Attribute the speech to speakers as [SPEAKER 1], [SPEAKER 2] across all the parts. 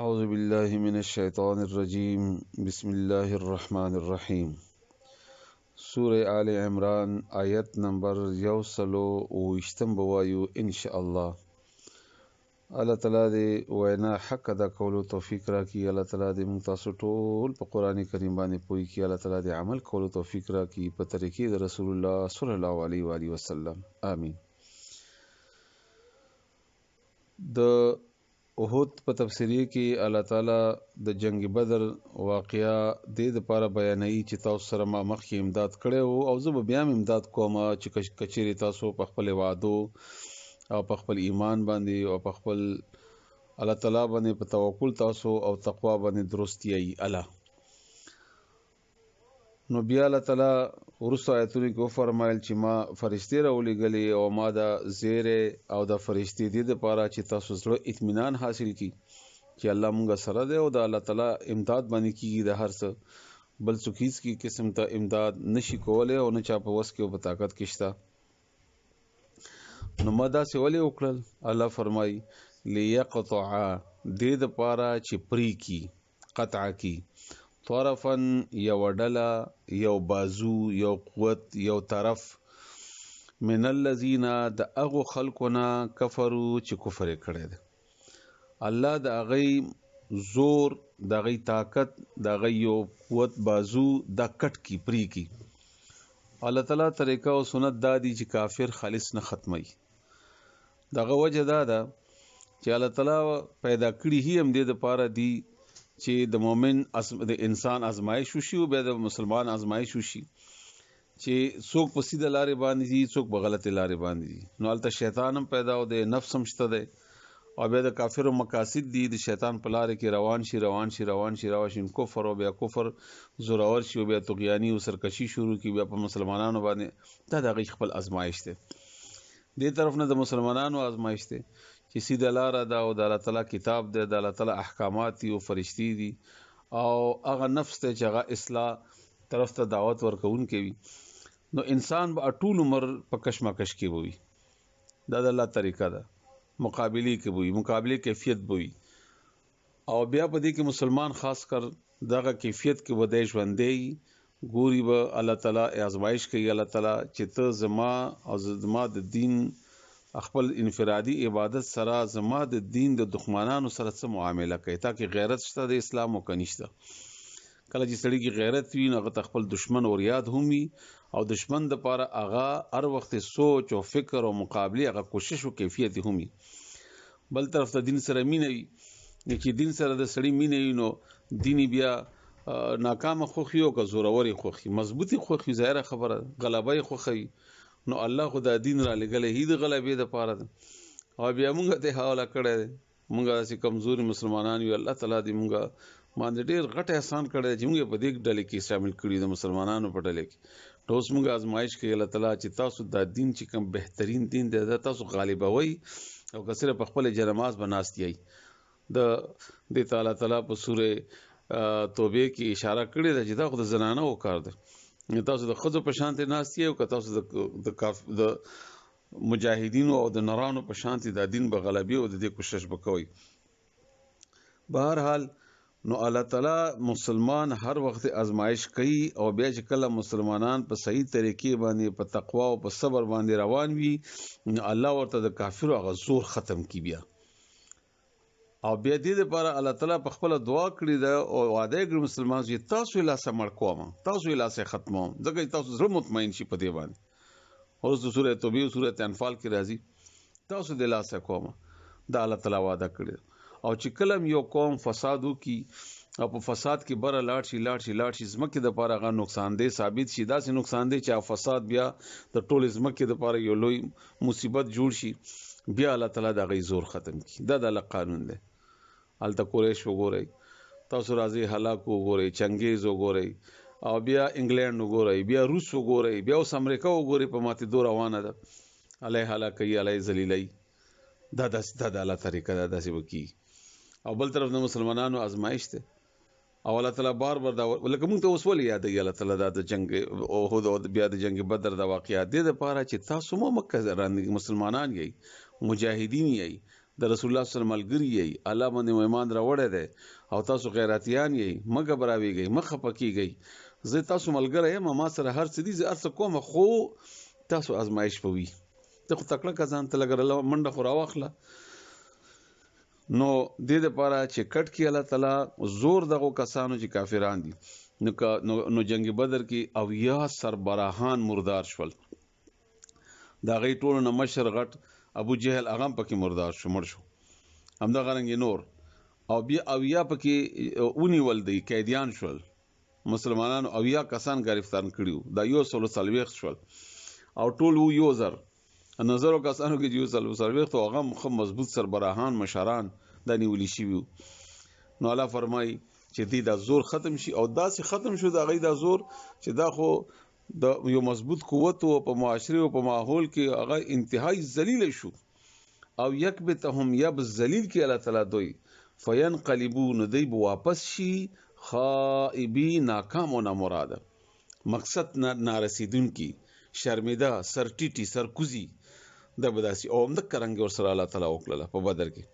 [SPEAKER 1] أعوذ بالله من الشيطان الرجيم بسم الله الرحمن الرحيم سورة آل عمران آیت نمبر یوسلو وشتم بوایو ان شاء الله. الله تعالی دې وینا حق ادا کولو توفیق راکړي. الله تعالی دې موږ تاسو ټول په قران کریم باندې پوي کړي. الله تعالی دې عمل کولو توفیق راکړي په طریقې د رسول الله صلی الله علیه و آله وسلم. آمین. د احد په تفسیری کې الله تعالی د جنگ بدر واقعیا د لپاره بیانوي چې تاسو سره ما مخکې امداد کړو او زه به بیا امداد کوم چې کچېری تاسو په خپل وعده او په خپل ایمان باندې او په خپل الله تعالی باندې په توکل تاسو او تقوا باندې درستی ای الله. نو بیا الله تعالی ورسره آیتونه کې فرمایل چې ما فرشتي راولېږلې او ما دا زیره او د فرشتي دې لپاره چې تاسو سره اطمینان حاصل کړي چې الله مونږ سره دی او د الله تعالی امداد باندې کیږي د هر څه بل څوک هیڅ کی قسم ته امداد نشي کولای او نه چا په وس کې او په طاقت کې شته. نو ما دا څه ولې وکړل؟ الله فرمایي ليقطع دې لپاره چې پری کی قطع کی طرفن یو ډله یو بازو یو قوت یو طرف من الذين د اغو خلقنا کفروا چې کفر کړي دي. الله د اغي زور د اغي طاقت د اغي یو قوت بازو د کټ کی پری کی. الله تعالی طریقه او سنت دادی چې کافر خالص نه ختمي. دغه وجه دا ده چې الله تعالی پیدا کړی هم د لپاره دی چې د مؤمن د انسان ازمایش وشي او بیا د مسلمان ازمایش وشي چې څوک په سیده لارې باندې دي څوک په غلطه لارې باندې دي. نو البته شیطان هم پیدا او د نفس هم شته دی او بیا د کافرو مقاصد دي د شیطان په لارې کې روان شي کفر او بیا کفر زورور شي او بیا طغیانی او سرکشي شروع کی بیا په مسلمانانو باندې دا د خپل ازمایش ده. دې طرف نه د مسلمانانو ازمایش ده چې سیده لار ده او د الله تعالی کتاب ده د الله تعالی احکامات او فرشتي دي او هغه نفس ته چې هغه اصلاح طرف ته دعوت ورکون کوي. نو انسان به ټول عمر په کشمکش کې وي. دا د الله طریقه ده. مقابله کې وي مقابله کیفیت وي او بیا په دې کې مسلمان خاص کر دغه کیفیت کې ودی ژوندې ګوري به الله تعالی آزمائش کوي. الله تعالی چې ته زما او زما د دین خپل انفرادي عبادت سره زما د دین د دښمنانو سره څه معامله کوي تاکي غیرت شته د اسلام او کنيشته. کله چې سړی کې غیرت وي نو هغه خپل دشمن اور یاد همي او دشمن د پاره هغه هر وخت سوچ او فکر او مقابله هغه کوشش او کیفیت همي. بل طرف ته دین سره مینه وي چې دین سره د سړی مینه وي نو دیني بیا ناکام خوخي او که زوروري خوخي مضبوطي خوخي ظاهره خبره غلبه خوخي. نو الله خدا دین را لګلې هی د غلبې د پاره او بیا موږ ته حواله کړی موږ چې کمزوري مسلمانان یو الله تعالی دې موږ باندې ډېر غټ احسان کړی چې موږ په دې ډلې کې شامل کړی د مسلمانانو په ډلې کې ټوس موږ آزمایش کوي. الله تعالی چې تاسو د دین چې کوم بهترین دین دی تاسو غالبوي او کسره په خپل جنماز بناستي د دې تعالی په سوره توبه کې اشاره کړې ده چې دا خو د زنانه وکړ ده. تاسو د خزو په شانتي ناستي او که تاسو د مجاهدینو او د نرانو په شانتي د دین په غلبي او د دې کوشش وکوي. بهر حال نو الله تعالی مسلمان هر وخت آزمائش کوي او بیا چې کله مسلمانان په صحیح طریقې باندې په تقوا او په صبر باندې روان وي الله ورته د کافرو هغه زور ختم کی بیا او بیا دې لپاره الله تعالی په خپل دعا کړی دا او وعده کړی مسلمان چې تاسو لا سمړ کوم تاسو لا سه ختموم ځکه تاسو زړه مطمئن شي په دې باندې. او د سوره توبه او سوره انفال کې راځي تاسو د لا سه کوم دا الله تعالی وعده کړی او چې کلم یو قوم فسادو کی او په فساد کې بره لاړ شي زمکه د لپاره غا نقصان دی ثابت شي دا سه نقصان دی چې فساد بیا د ټول زمکه د لپاره یو لوی مصیبت جوړ شي بیا الله تعالی دا غي زور ختم کی. دا د قانون دی. الته قریش وګورئ تاسو راځي هلاک وګورئ چنګیز وګورئ او بیا انګلند وګورئ بیا روس وګورئ بیا اوس امریکا وګورئ په ماته دور روانه ده علی هلاکي علی ذلیلای دا د الله طریقه ده داسې وکي. او بل طرف د مسلمانانو آزمائش ته او الله تعالی بار دا لکه موږ ته اوس ولې یاد دی الله تعالی د جنگ احد او بیا د جنگ بدر د واقعات د لپاره چې تاسو مو مکه راندي مسلمانان یې مجاهدین یې د رسول الله صلی الله علیه وسلم ملګری یې الله باندې ایمان راوړی دی او تاسو غیرتیان یې مګه براویږئ مخه پکېږئ زه تاسو ملګری یم ما سره هر څه دي زه هر څه کوم خو تاسو ازمایش پوي ته خو تکړه کزان ته لګره منډه خو راواخله نو دې دپاره چې کټ کې الله تعالی زور دغو کسانو چې کافران دي نو جنگ بدر کې اویا سربراهان مردار شول دا غي ټولو نه مشر غټ ابو جهل هغه پکې مردار شو مړ شو همدا غرنګ نور او بیا اویا پکې ونیول دی قیدیان شول مسلمانانو اویا کسان گرفتار کړیو دا یو سلو سلويخ شول او ټول یو زر نظر کسانو کې یو سلو سلويخ تو هغه مضبوط سربراهان مشران د نیولې شي نو الله فرمای چې دې دا زور ختم شي او دا سي ختم شو دا غي دا زور چې دا خو د یو مضبوط قوت او په معاشري او په ماحول کې هغه انتهایی ذلیل شو او یکبتهم یب ذلیل کې الله تعالی دوی فینقلبون دی واپس شي خائبی ناکام او نامراده مقصد نارسیدون کی شرمنده سرټیټي سرکوزي د بداسي او هم د کرنګ ور سره الله تعالی وکړه په بدر کې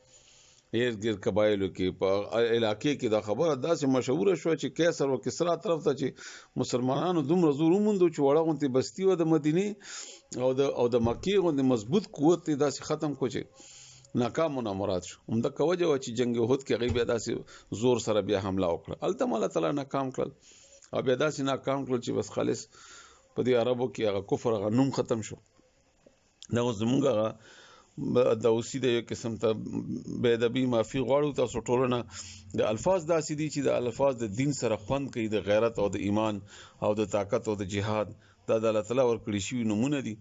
[SPEAKER 1] غیر قبایلو کې په علاقې کې دا خبره داسې مشهوره شو چې کیسر او کسرا طرف ته چې مسلمانانو دومره زور وموندو چې وړه غونتي بستی و د مدینه او د مکی غوندي مضبوط قوت داسې ختم کو چې ناکام او نامراد شو همدا کوجه و چې جنگ احد کې غیبه داسې زور سره بیا حمله وکړه الته الله تعالی ناکام کړل او بیا داسې ناکام کړل چې بس خالص په دې عربو کې هغه کفر هغه نوم ختم شو دا زمونږه د اوسې د یو قسم ته بے ادبی معافي غواړو تاسو ټولنه د الفاظ داسې دي چې د الفاظ د دین سره خوند کوي د غیرت او د ایمان او د طاقت او د جهاد دا د الله تعالی ورکړي شوی نمونه دي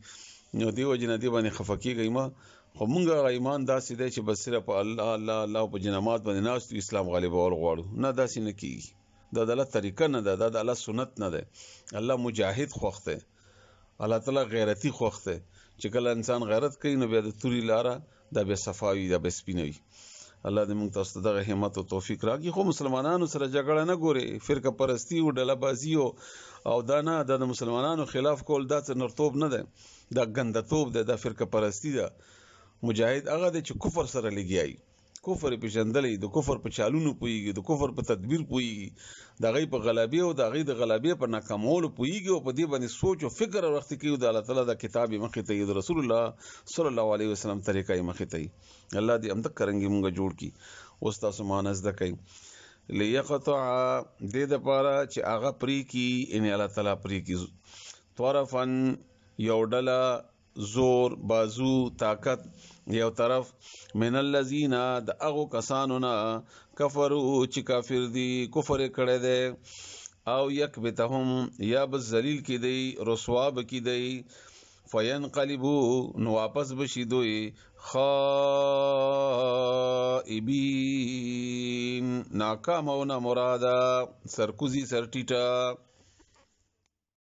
[SPEAKER 1] نو دیو جنادي باندې خفقېږي ما خو مونږه ایمان داسې دی چې بس صرف الله الله الله په جنمات باندې ناست اسلام غالب اور غواړو نه داسې نه کیږي دا د الله طریقه نه ده دا د الله سنت نه ده الله مجاهد خوخته الله تعالی غیرتی خوخته چې کله انسان غیرت کوي نو بیا د توري لاره د بیا صفاوي د بیا سپینوي الله دې موږ تاسو ته دغه همت او توفیق راکړي خو مسلمانانو سره جګړه نه ګوري فرقه پرستی او ډله بازی او دا نه د مسلمانانو خلاف کول دا څه نرتوب نه ده دا ګندتوب ده د فرقه پرستی ده مجاهد هغه د چې کفر سره لګیای کفر په جندلې د کفر په چالونو پويږي د کفر په تدبیر پويږي د غي په غلبي او د غي د غلبي په ناکامولو پويږي او په دې باندې سوچ او فکر وخت کې د الله تعالی د کتاب مخې ته د رسول الله صلی الله علیه وسلم طریقې مخې ته الله دې امدک کرنګي مونږ جوړ کی اوس تاسو مانز د کوي ليقطع دې د پاره چې هغه پری کی ان الله تعالی پری کی طرفن یو ډله زور بازو طاقت یو طرف من الذين د اغو کسانو نه کفرو چې کافر دي کفر کړي دي او یکبتهم یا بذلیل کی دی رسواب کی دی فینقلبو نو واپس بشي دوی خائبین ناکام او نامراده سرکوزی سرټیټه